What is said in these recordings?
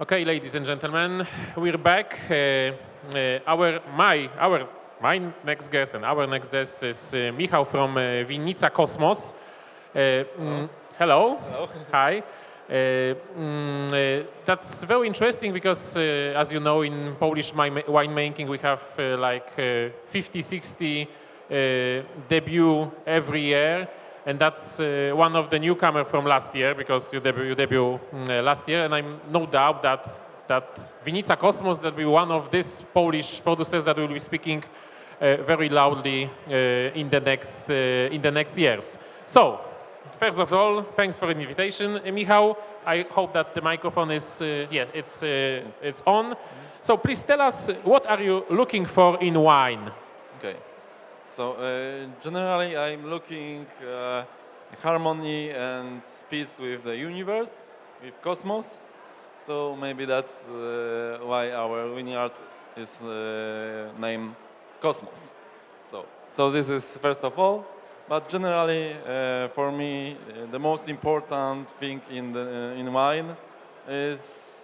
Okay, ladies and gentlemen, we're back. My next guest and our next guest is Michał from Winnica Kosmos. Hello. Hello. Hi. That's very interesting because, as you know, in Polish winemaking we have 50, 60 debut every year. And that's one of the newcomers from last year, because you debut last year, and I'm no doubt that Winnica Kosmos will be one of these Polish producers that will be speaking very loudly in the next years. So, first of all, thanks for the invitation, Michał. I hope that the microphone is it's on. So please tell us, what are you looking for in wine? Okay. So generally, I'm looking harmony and peace with the universe, with cosmos. So maybe that's why our vineyard is named Kosmos. So this is first of all. But generally, for me, the most important thing in wine is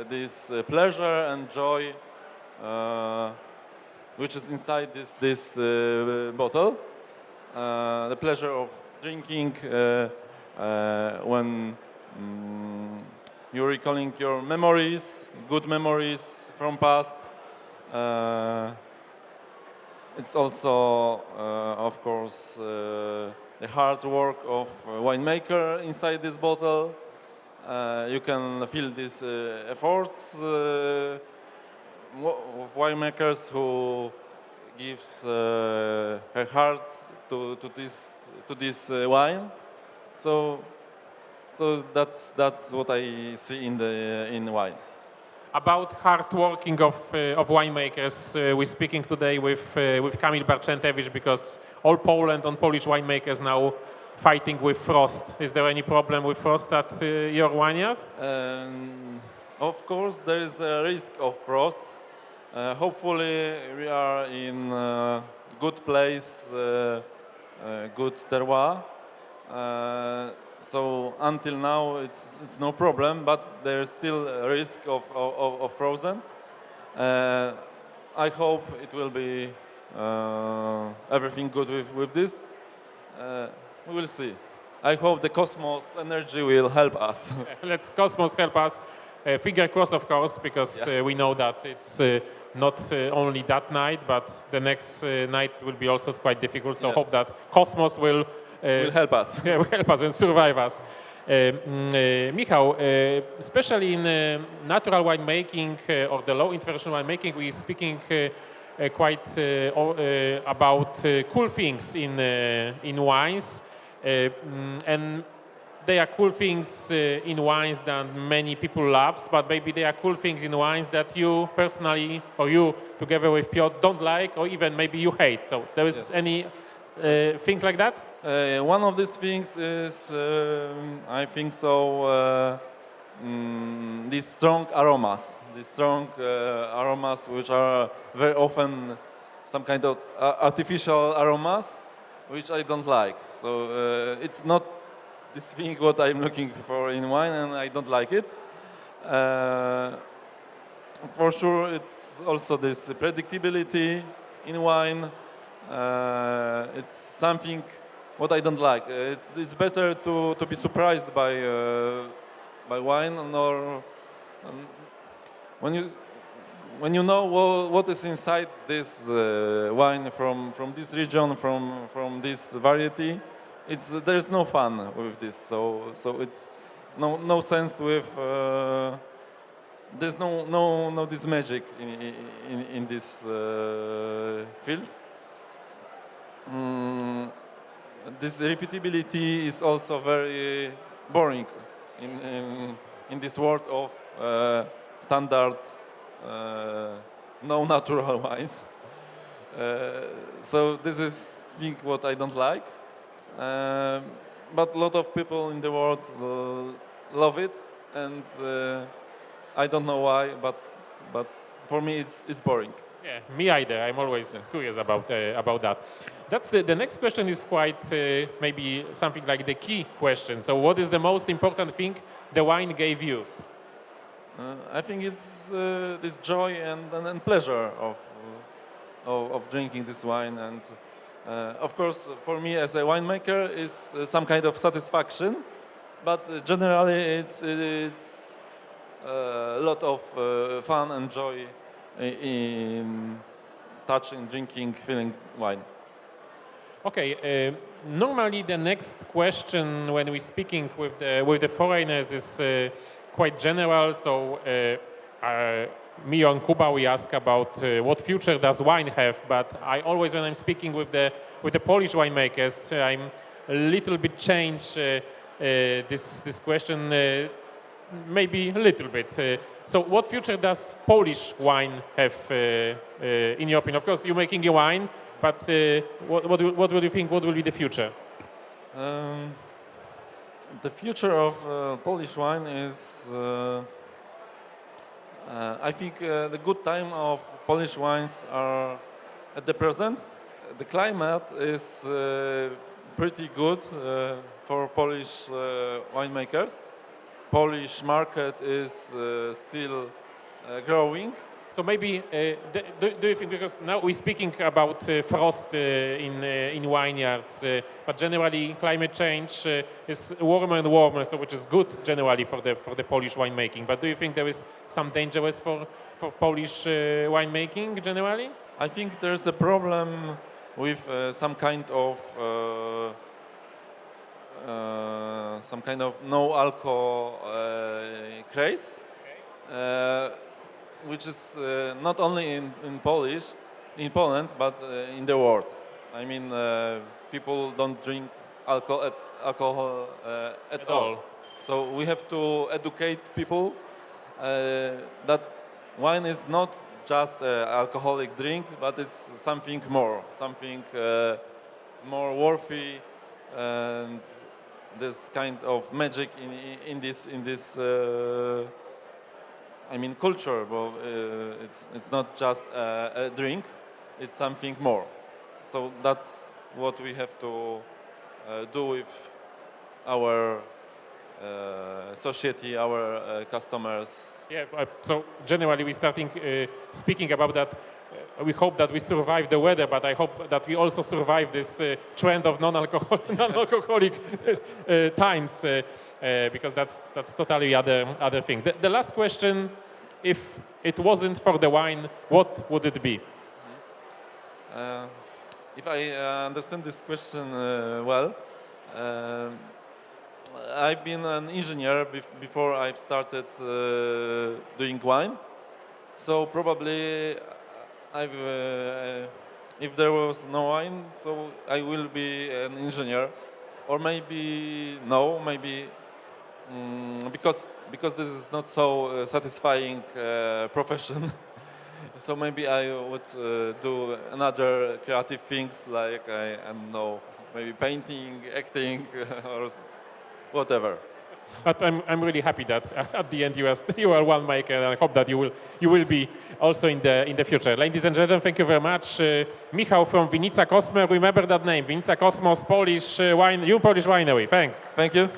this pleasure and joy. Which is inside this bottle. The pleasure of drinking when you're recalling your memories, good memories from past. It's also, of course, the hard work of a winemaker inside this bottle. You can feel these efforts of winemakers who give her heart to this wine. So that's what I see in wine. About hard working of winemakers, we're speaking today with Kamil Barczentewicz, because all Poland and Polish winemakers now fighting with frost. Is there any problem with frost at your vineyard? Of course, there is a risk of frost. Hopefully, we are in a good place, good terroir. So until now, it's no problem, but there's still a risk of frozen. I hope it will be everything good with this. We will see. I hope the Cosmos energy will help us. Let's Cosmos help us. Finger crossed, of course, because we know that it's not only that night, but the next night will be also quite difficult. So hope that Cosmos will help us. Will help us and survive us. Michał, especially in natural winemaking or the low intervention winemaking, we're speaking quite about cool things in wines, and they are cool things in wines that many people love, but maybe they are cool things in wines that you personally, or you together with Piotr, don't like, or even maybe you hate. So there is any things like that? One of these things is, I think so, these strong aromas. Which are very often some kind of artificial aromas, which I don't like. So it's not this thing what I'm looking for in wine, and I don't like it. For sure, it's also this predictability in wine. It's something what I don't like. It's better to be surprised by wine, or when you know what is inside this wine from this region, from this variety. There's no fun with this, so it's no sense with. There's no this magic in this field. This repeatability is also very boring in this world of standard no natural wines. So this is thing what I don't like. But a lot of people in the world love it, and I don't know why, but for me it's boring. Yeah, me either. I'm always curious about that. That's the next question is quite maybe something like the key question. So, what is the most important thing the wine gave you? I think it's this joy and pleasure of drinking this wine, and of course, for me as a winemaker, is some kind of satisfaction. But generally, it's a lot of fun and joy in touching, drinking, feeling wine. Okay. Normally, the next question when we're speaking with the foreigners is quite general. So, me and Kuba, we ask about what future does wine have. But I always, when I'm speaking with the Polish winemakers, I'm a little bit change this question, maybe a little bit. So, what future does Polish wine have, in your opinion? Of course, you're making a wine. But what do you think? What will be the future? The future of Polish wine is, I think, the good time of Polish wines are at the present. The climate is pretty good for Polish winemakers. Polish market is still growing. So maybe, do you think, because now we're speaking about frost in vineyards, but generally climate change is warmer and warmer, so which is good generally for the Polish winemaking. But do you think there is some dangers for Polish winemaking generally? I think there's a problem with some kind of no alcohol craze. Okay. Which is not only in Poland, but in the world. I mean, people don't drink alcohol at all. So we have to educate people that wine is not just an alcoholic drink, but it's something more, something more worthy, and there's kind of magic in this. I mean, culture, but it's not just a drink, it's something more. So that's what we have to do with our society, our customers. Yeah, so generally we're starting speaking about that. We hope that we survive the weather, but I hope that we also survive this trend of non-alcoholic times, because that's totally other thing. The last question: if it wasn't for the wine, what would it be? If I understand this question well, I've been an engineer before I've started doing wine, so probably if there was no wine, so I will be an engineer, or maybe no, maybe because this is not so satisfying profession. So maybe I would do another creative things like I don't know, maybe painting, acting, or whatever. But I'm really happy that at the end you are one maker, and I hope that you will be also in the future. Ladies and gentlemen, thank you very much. Michał from Winnica Kosmos. Remember that name, Winnica Kosmos, Polish wine, Polish winery. Thanks. Thank you.